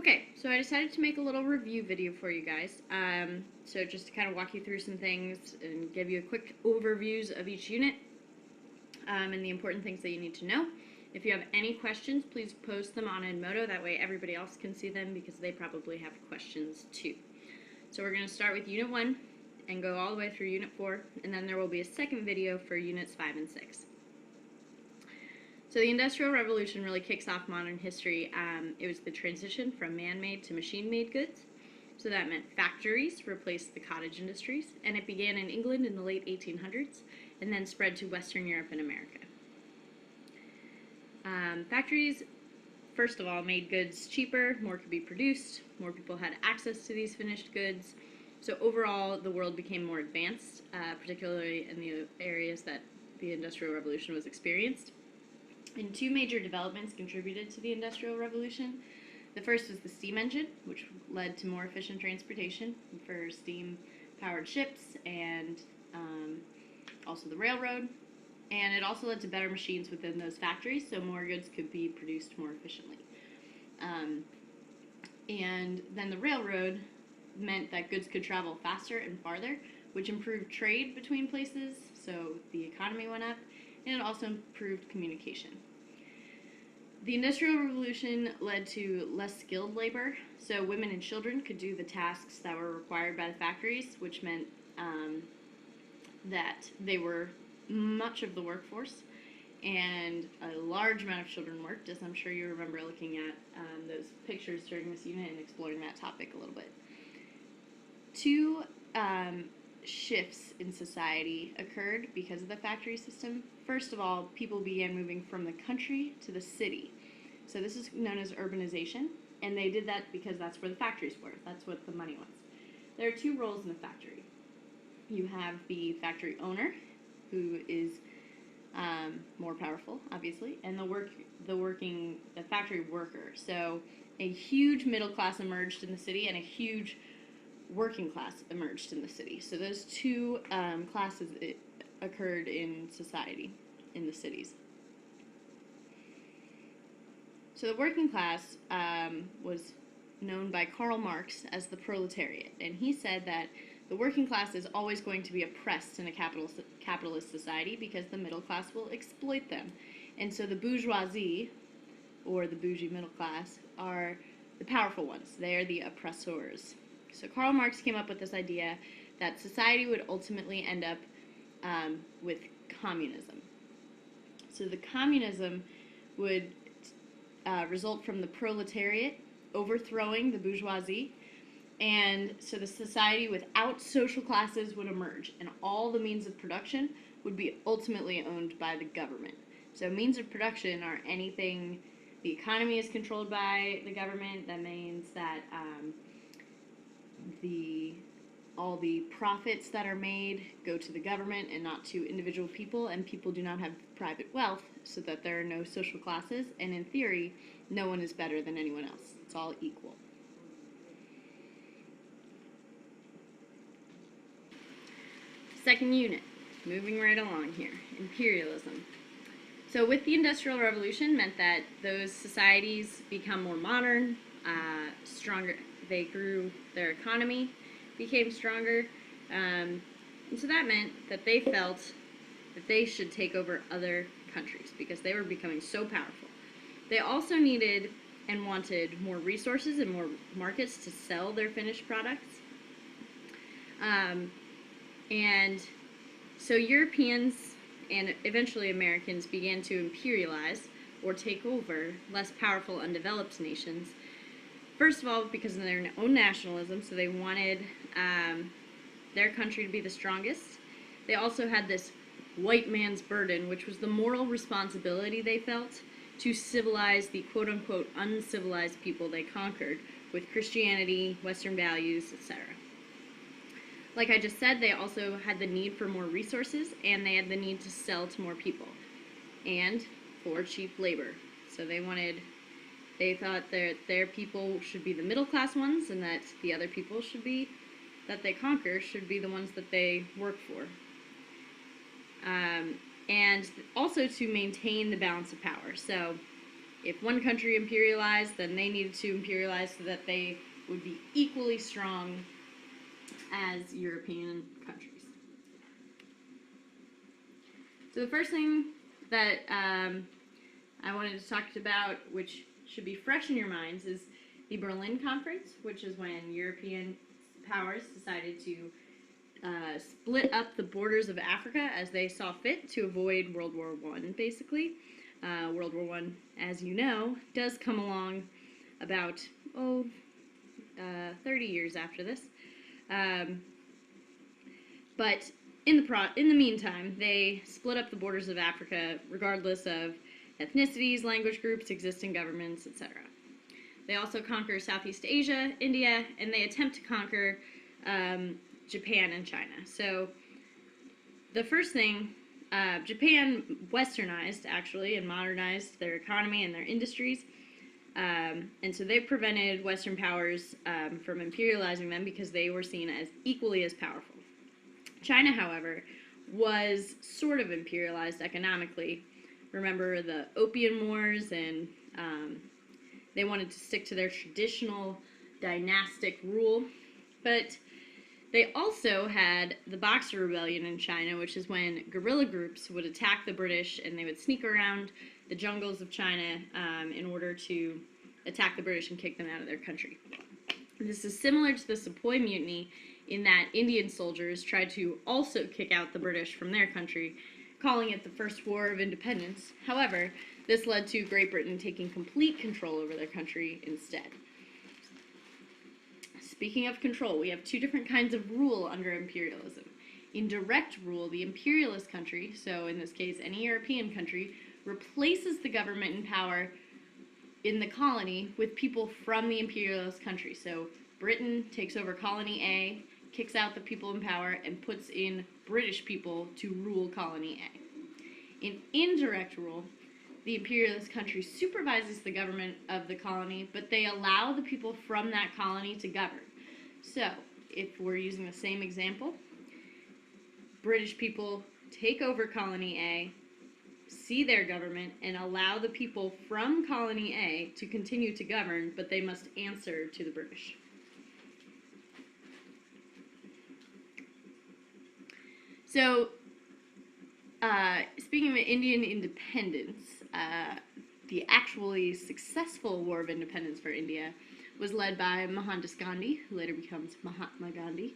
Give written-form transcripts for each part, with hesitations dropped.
Okay, so I decided to make a little review video for you guys. So just to kind of walk you through some things and give you a quick overviews of each unit and the important things that you need to know. If you have any questions, please post them on Edmodo. That way everybody else can see them because they probably have questions too. So we're going to start with Unit 1 and go all the way through Unit 4, and then there will be a second video for Units 5 and 6. So the Industrial Revolution really kicks off modern history. It was the transition from man-made to machine-made goods. So that meant factories replaced the cottage industries, and it began in England in the late 1800s and then spread to Western Europe and America. Factories, first of all, made goods cheaper, more could be produced, more people had access to these finished goods. So overall, the world became more advanced, particularly in the areas that the Industrial Revolution was experienced. And two major developments contributed to the Industrial Revolution. The first was the steam engine, which led to more efficient transportation for steam-powered ships and also the railroad. And it also led to better machines within those factories, so more goods could be produced more efficiently. And then the railroad meant that goods could travel faster and farther, which improved trade between places, so the economy went up, and it also improved communication. The Industrial Revolution led to less skilled labor, so women and children could do the tasks that were required by the factories, which meant that they were much of the workforce, and a large amount of children worked, as I'm sure you remember looking at those pictures during this unit and exploring that topic a little bit. Two shifts in society occurred because of the factory system. First of all, people began moving from the country to the city. So this is known as urbanization, and they did that because that's where the factories were. That's what the money was. There are two roles in a factory. You have the factory owner, who is more powerful, obviously, and the factory worker. So a huge middle class emerged in the city, and a huge working class emerged in the city. So those two classes occurred in society, in the cities. So the working class was known by Karl Marx as the proletariat, and he said that the working class is always going to be oppressed in a capitalist society because the middle class will exploit them. And so the bourgeoisie, or the bougie middle class, are the powerful ones. They are the oppressors. So Karl Marx came up with this idea that society would ultimately end up with communism. So the communism would result from the proletariat overthrowing the bourgeoisie, and so the society without social classes would emerge, and all the means of production would be ultimately owned by the government. So means of production are anything, the economy is controlled by the government. That means that all the profits that are made go to the government and not to individual people, and people do not have private wealth, so that there are no social classes, and in theory, no one is better than anyone else. It's all equal. Second unit, moving right along here, imperialism. So with the Industrial Revolution meant that those societies become more modern, stronger. They grew, their economy became stronger, and so that meant that they felt that they should take over other countries because they were becoming so powerful. They also needed and wanted more resources and more markets to sell their finished products. And so Europeans and eventually Americans began to imperialize or take over less powerful, undeveloped nations. First of all, because of their own nationalism, so they wanted their country to be the strongest. They also had this white man's burden, which was the moral responsibility they felt to civilize the quote-unquote uncivilized people they conquered with Christianity, Western values, etc. Like I just said, they also had the need for more resources, and they had the need to sell to more people, and for cheap labor. So they thought that their people should be the middle class ones, and that the other people that they conquer should be the ones that they work for. And also to maintain the balance of power. So if one country imperialized, then they needed to imperialize so that they would be equally strong as European countries. So the first thing that I wanted to talk about, which should be fresh in your minds, is the Berlin Conference, which is when European powers decided to split up the borders of Africa as they saw fit to avoid World War I, basically. World War I, as you know, does come along about 30 years after this. But in the meantime, they split up the borders of Africa regardless of ethnicities, language groups, existing governments, etc. They also conquer Southeast Asia, India, and they attempt to conquer Japan and China. So the first thing, Japan westernized, actually, and modernized their economy and their industries. And so they prevented Western powers from imperializing them because they were seen as equally as powerful. China, however, was sort of imperialized economically. Remember the Opium Wars, and they wanted to stick to their traditional dynastic rule. But they also had the Boxer Rebellion in China, which is when guerrilla groups would attack the British, and they would sneak around the jungles of China in order to attack the British and kick them out of their country. This is similar to the Sepoy Mutiny in that Indian soldiers tried to also kick out the British from their country, calling it the First War of Independence. However, this led to Great Britain taking complete control over their country instead. Speaking of control, we have two different kinds of rule under imperialism. In direct rule, the imperialist country, so in this case any European country, replaces the government in power in the colony with people from the imperialist country. So Britain takes over colony A, kicks out the people in power, and puts in British people to rule colony A. In indirect rule, the imperialist country supervises the government of the colony, but they allow the people from that colony to govern. So, if we're using the same example, British people take over colony A, see their government, and allow the people from colony A to continue to govern, but they must answer to the British. So, speaking of Indian independence, the actually successful War of Independence for India was led by Mohandas Gandhi, who later becomes Mahatma Gandhi,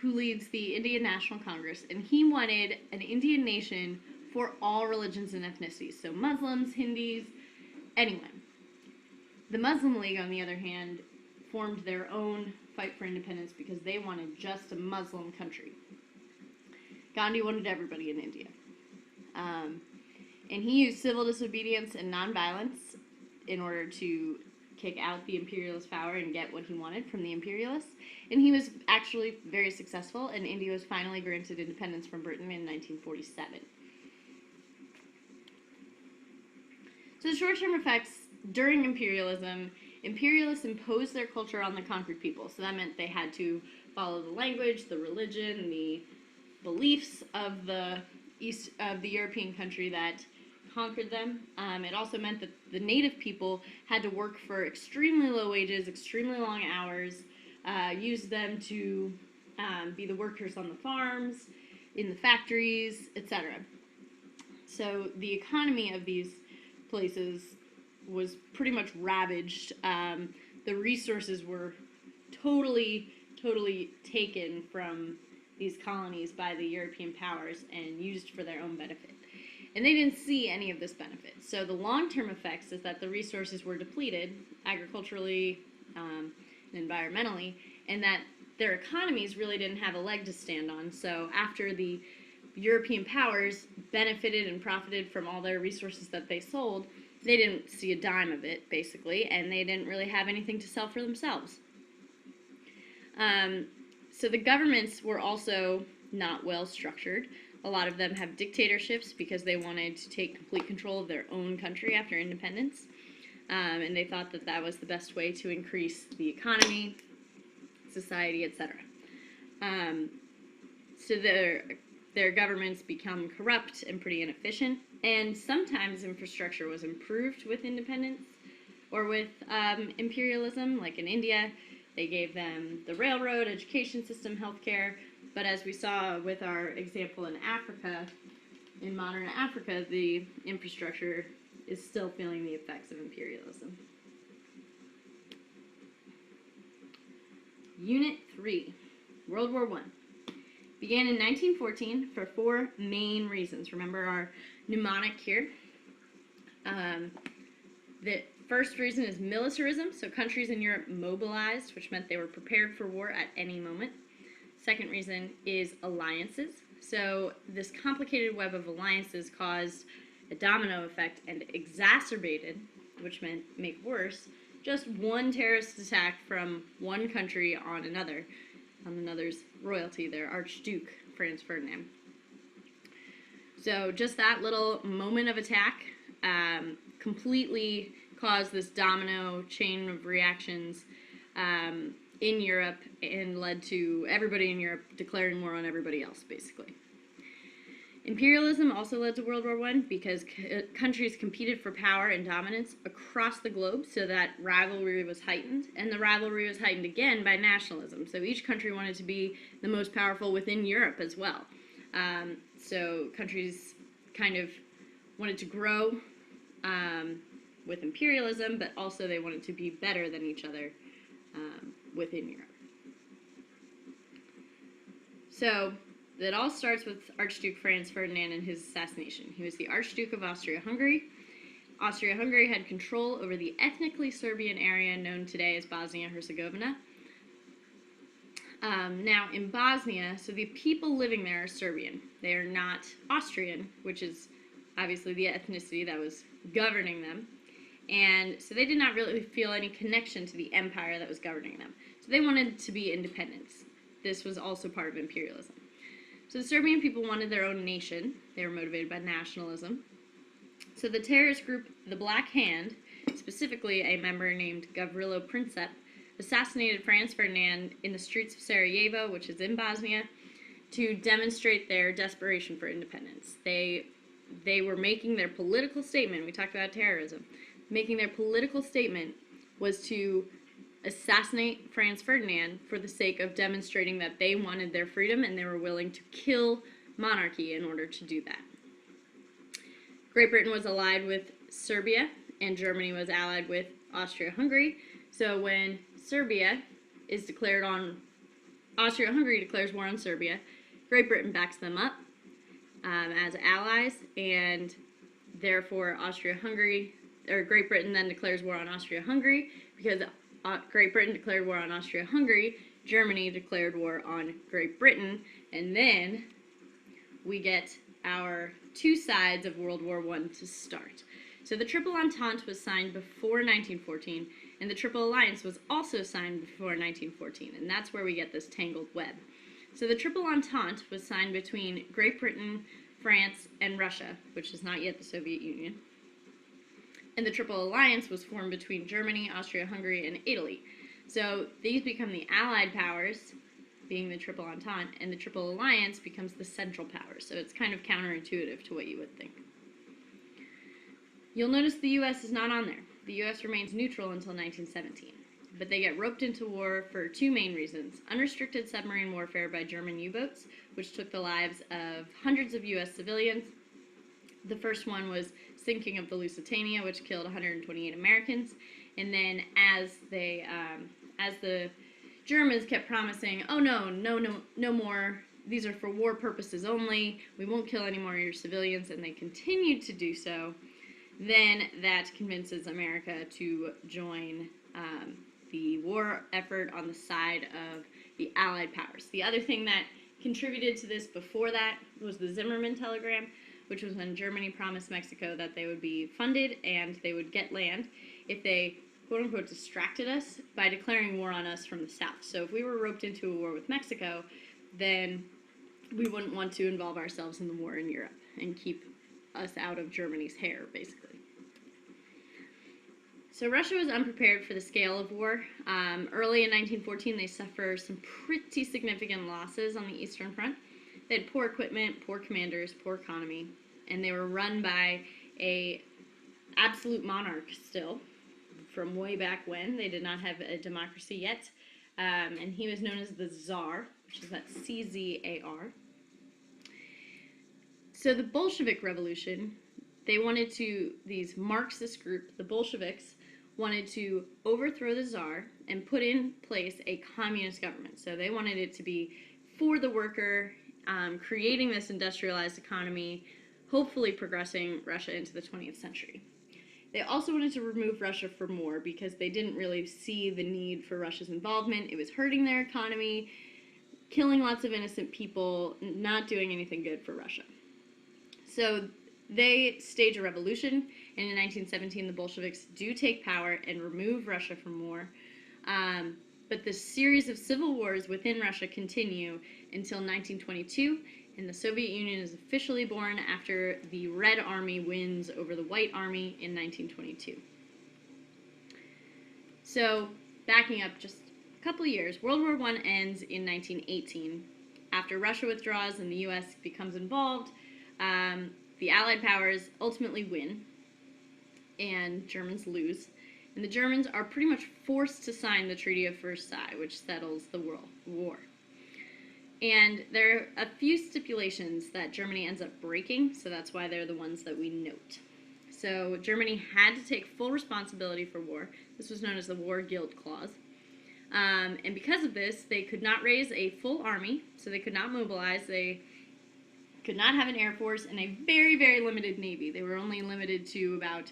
who leads the Indian National Congress, and he wanted an Indian nation for all religions and ethnicities, so Muslims, Hindus, anyone. The Muslim League, on the other hand, formed their own fight for independence because they wanted just a Muslim country. Gandhi wanted everybody in India. And he used civil disobedience and nonviolence in order to kick out the imperialist power and get what he wanted from the imperialists. And he was actually very successful, and India was finally granted independence from Britain in 1947. So the short-term effects during imperialism, imperialists imposed their culture on the conquered people. So that meant they had to follow the language, the religion, the beliefs of the European country that conquered them. It also meant that the native people had to work for extremely low wages, extremely long hours, used them to be the workers on the farms, in the factories, etc. So the economy of these places was pretty much ravaged. The resources were totally taken from these colonies by the European powers and used for their own benefit. And they didn't see any of this benefit. So the long-term effects is that the resources were depleted, agriculturally and environmentally, and that their economies really didn't have a leg to stand on. So after the European powers benefited and profited from all their resources that they sold, they didn't see a dime of it, basically, and they didn't really have anything to sell for themselves. So the governments were also not well structured. A lot of them have dictatorships because they wanted to take complete control of their own country after independence. And they thought that that was the best way to increase the economy, society, etc. So their governments become corrupt and pretty inefficient, And sometimes infrastructure was improved with independence or with imperialism, like in India. They gave them the railroad, education system, healthcare. But as we saw with our example in Africa, in modern Africa, the infrastructure is still feeling the effects of imperialism. Unit 3, World War I. Began in 1914 for 4 main reasons. Remember our mnemonic here. The first reason is militarism, so countries in Europe mobilized, which meant they were prepared for war at any moment. Second reason is alliances. So this complicated web of alliances caused a domino effect and exacerbated, which meant make worse, just one terrorist attack from one country on another's royalty, their Archduke Franz Ferdinand. So just that little moment of attack completely caused this domino chain of reactions in Europe and led to everybody in Europe declaring war on everybody else, basically. Imperialism also led to World War I because countries competed for power and dominance across the globe, so that rivalry was heightened, and the rivalry was heightened again by nationalism. So each country wanted to be the most powerful within Europe as well. So countries kind of wanted to grow with imperialism, but also they wanted to be better than each other within Europe. So it all starts with Archduke Franz Ferdinand and his assassination. He was the Archduke of Austria-Hungary. Austria-Hungary had control over the ethnically Serbian area known today as Bosnia-Herzegovina. Now, in Bosnia, so the people living there are Serbian. They are not Austrian, which is obviously the ethnicity that was governing them. And so they did not really feel any connection to the empire that was governing them. So they wanted to be independent. This was also part of imperialism. So the Serbian people wanted their own nation. They were motivated by nationalism. So the terrorist group, the Black Hand, specifically a member named Gavrilo Princip, assassinated Franz Ferdinand in the streets of Sarajevo, which is in Bosnia, to demonstrate their desperation for independence. They were making their political statement, we talked about terrorism, making their political statement was to assassinate Franz Ferdinand for the sake of demonstrating that they wanted their freedom and they were willing to kill monarchy in order to do that. Great Britain was allied with Serbia and Germany was allied with Austria-Hungary. So when Austria-Hungary declares war on Serbia, Great Britain backs them up as allies, and therefore Great Britain then declares war on Austria-Hungary. Because Great Britain declared war on Austria-Hungary, Germany declared war on Great Britain, and then we get our 2 sides of World War I to start. So the Triple Entente was signed before 1914, and the Triple Alliance was also signed before 1914, and that's where we get this tangled web. So the Triple Entente was signed between Great Britain, France, and Russia, which is not yet the Soviet Union. And the Triple Alliance was formed between Germany, Austria-Hungary, and Italy. So these become the Allied powers, being the Triple Entente, and the Triple Alliance becomes the Central Powers. So it's kind of counterintuitive to what you would think. You'll notice the U.S. is not on there. The U.S. remains neutral until 1917. But they get roped into war for 2 main reasons. Unrestricted submarine warfare by German U-boats, which took the lives of hundreds of U.S. civilians. The first one was sinking of the Lusitania, which killed 128 Americans. And then as the Germans kept promising, oh no more, these are for war purposes only, we won't kill any more of your civilians, and they continued to do so, then that convinces America to join the war effort on the side of the Allied powers. The other thing that contributed to this before that was the Zimmermann telegram, which was when Germany promised Mexico that they would be funded and they would get land if they, quote-unquote, distracted us by declaring war on us from the south. So if we were roped into a war with Mexico, then we wouldn't want to involve ourselves in the war in Europe and keep us out of Germany's hair, basically. So Russia was unprepared for the scale of war. Early in 1914, they suffered some pretty significant losses on the Eastern Front. They had poor equipment, poor commanders, poor economy. and they were run by a absolute monarch still from way back when. They did not have a democracy yet, and he was known as the Tsar, which is that Czar. So the Bolshevik Revolution, these Marxist group, the Bolsheviks, wanted to overthrow the Tsar and put in place a communist government. So they wanted it to be for the worker, creating this industrialized economy, hopefully progressing Russia into the 20th century. They also wanted to remove Russia from war because they didn't really see the need for Russia's involvement. It was hurting their economy, killing lots of innocent people, not doing anything good for Russia. So they stage a revolution, and in 1917 the Bolsheviks do take power and remove Russia from war. But the series of civil wars within Russia continue until 1922, and the Soviet Union is officially born after the Red Army wins over the White Army in 1922. So, backing up just a couple of years, World War I ends in 1918. After Russia withdraws and the U.S. becomes involved, the Allied powers ultimately win, and Germans lose. And the Germans are pretty much forced to sign the Treaty of Versailles, which settles the world war. And there are a few stipulations that Germany ends up breaking, so that's why they're the ones that we note. So Germany had to take full responsibility for war. This was known as the War Guild Clause. And because of this, they could not raise a full army, so they could not mobilize. They could not have an air force, and a very, very limited navy. They were only limited to about,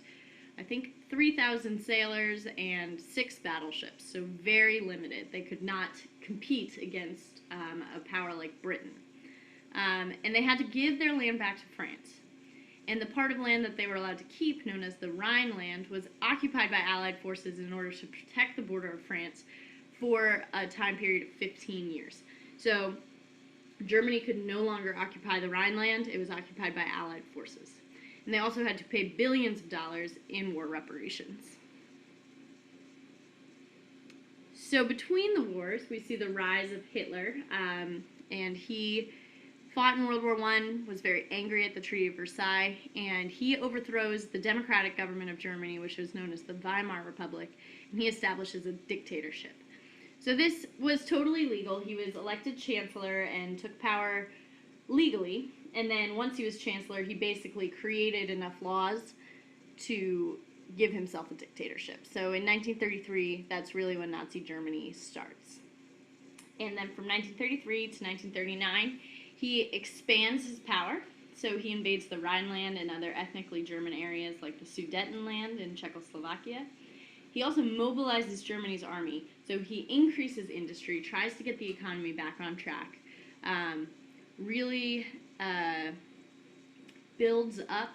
I think, 3,000 sailors and 6 battleships, so very limited. They could not compete against a power like Britain. And they had to give their land back to France. And the part of land that they were allowed to keep, known as the Rhineland, was occupied by Allied forces in order to protect the border of France for a time period of 15 years. So Germany could no longer occupy the Rhineland. It was occupied by Allied forces. And they also had to pay billions of dollars in war reparations. So between the wars, we see the rise of Hitler, and he fought in World War I, was very angry at the Treaty of Versailles, and he overthrows the democratic government of Germany, which was known as the Weimar Republic, and he establishes a dictatorship. So this was totally legal. He was elected chancellor and took power legally, and then once he was chancellor, he basically created enough laws to give himself a dictatorship. So in 1933, that's really when Nazi Germany starts. And then from 1933 to 1939, he expands his power. So he invades the Rhineland and other ethnically German areas like the Sudetenland in Czechoslovakia. He also mobilizes Germany's army. So he increases industry, tries to get the economy back on track, really builds up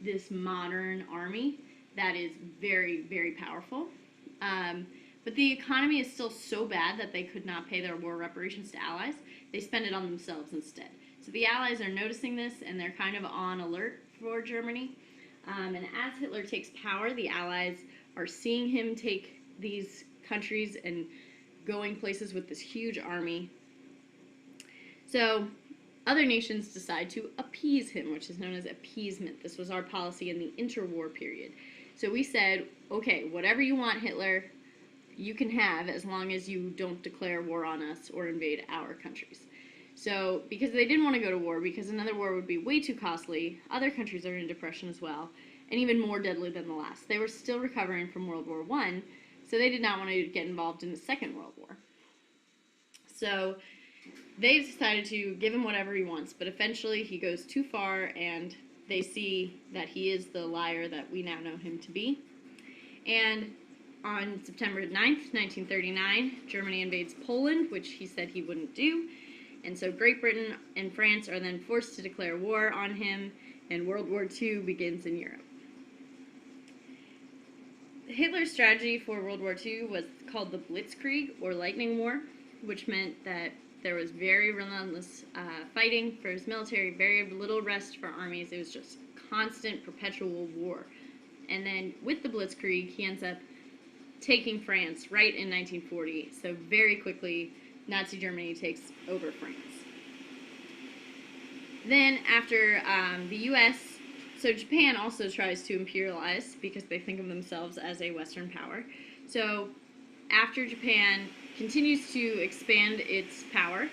this modern army that is very, very powerful. But the economy is still so bad that they could not pay their war reparations to Allies. They spend it on themselves instead. So the Allies are noticing this, and they're kind of on alert for Germany. And as Hitler takes power, the Allies are seeing him take these countries and going places with this huge army. So other nations decide to appease him, which is known as appeasement. This was our policy in the interwar period. So we said, okay, whatever you want, Hitler, you can have as long as you don't declare war on us or invade our countries. So because they didn't want to go to war, because another war would be way too costly, other countries are in depression as well, and even more deadly than the last. They were still recovering from World War I, so they did not want to get involved in the Second World War. So they decided to give him whatever he wants, but eventually he goes too far, and they see that he is the liar that we now know him to be. And on September 9th, 1939, Germany invades Poland, which he said he wouldn't do. And so Great Britain and France are then forced to declare war on him, and World War II begins in Europe. Hitler's strategy for World War II was called the Blitzkrieg, or Lightning War, which meant that there was very relentless fighting for his military, very little rest for armies. It was just constant, perpetual war. And then with the Blitzkrieg, he ends up taking France right in 1940. So very quickly, Nazi Germany takes over France. Then after the U.S. So Japan also tries to imperialize because they think of themselves as a Western power. So after Japan continues to expand its power,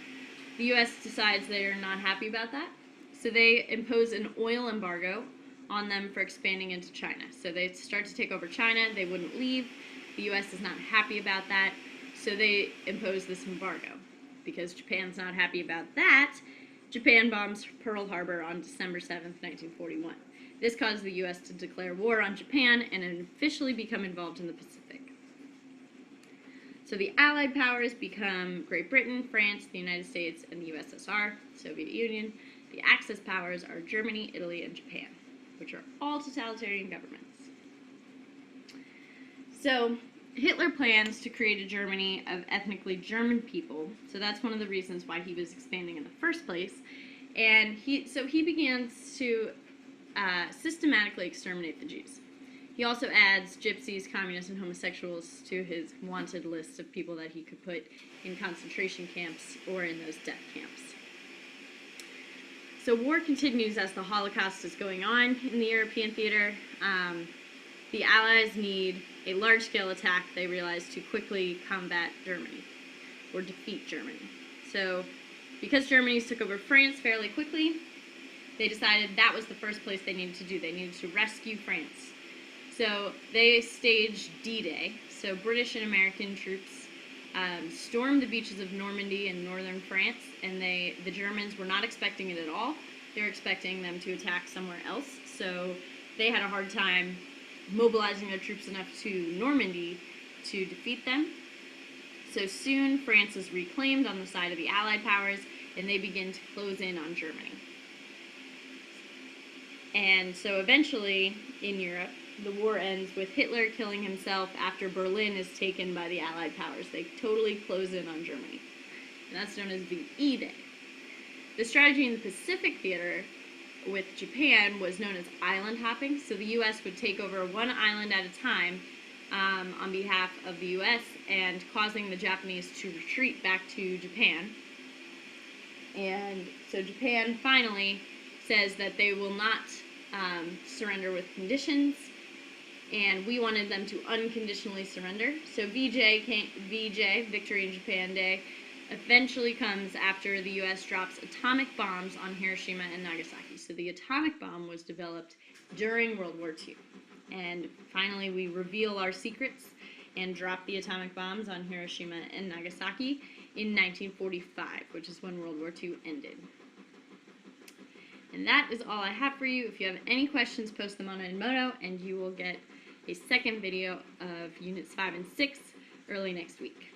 the U.S. decides they're not happy about that. So they impose an oil embargo on them for expanding into China. So they start to take over China. They wouldn't leave. The U.S. is not happy about that. So they impose this embargo. Because Japan's not happy about that, Japan bombs Pearl Harbor on December 7th, 1941. This caused the U.S. to declare war on Japan and officially become involved in the Pacific. So the Allied powers become Great Britain, France, the United States, and the USSR, Soviet Union. The Axis powers are Germany, Italy, and Japan, which are all totalitarian governments. So Hitler plans to create a Germany of ethnically German people. So that's one of the reasons why he was expanding in the first place. And he begins to systematically exterminate the Jews. He also adds gypsies, communists, and homosexuals to his wanted list of people that he could put in concentration camps or in those death camps. So war continues as the Holocaust is going on in the European theater. The Allies need a large-scale attack, they realize, to quickly combat Germany, or defeat Germany. So because Germany took over France fairly quickly, they decided that was the first place they needed to do. They needed to rescue France. So they staged D-Day. So British and American troops stormed the beaches of Normandy in northern France, and the Germans were not expecting it at all. They were expecting them to attack somewhere else. So they had a hard time mobilizing their troops enough to Normandy to defeat them. So soon France is reclaimed on the side of the Allied powers, and they begin to close in on Germany. And so eventually, in Europe, the war ends with Hitler killing himself after Berlin is taken by the Allied powers. They totally close in on Germany. And that's known as the E-Day. The strategy in the Pacific theater with Japan was known as island hopping. So the U.S. would take over one island at a time on behalf of the U.S. and causing the Japanese to retreat back to Japan. And so Japan finally says that they will not surrender with conditions, and we wanted them to unconditionally surrender. So VJ, Victory in Japan Day, eventually comes after the U.S. drops atomic bombs on Hiroshima and Nagasaki. So the atomic bomb was developed during World War II. And finally, we reveal our secrets and drop the atomic bombs on Hiroshima and Nagasaki in 1945, which is when World War II ended. And that is all I have for you. If you have any questions, post them on Edmodo, and you will get a second video of Units 5 and 6 early next week.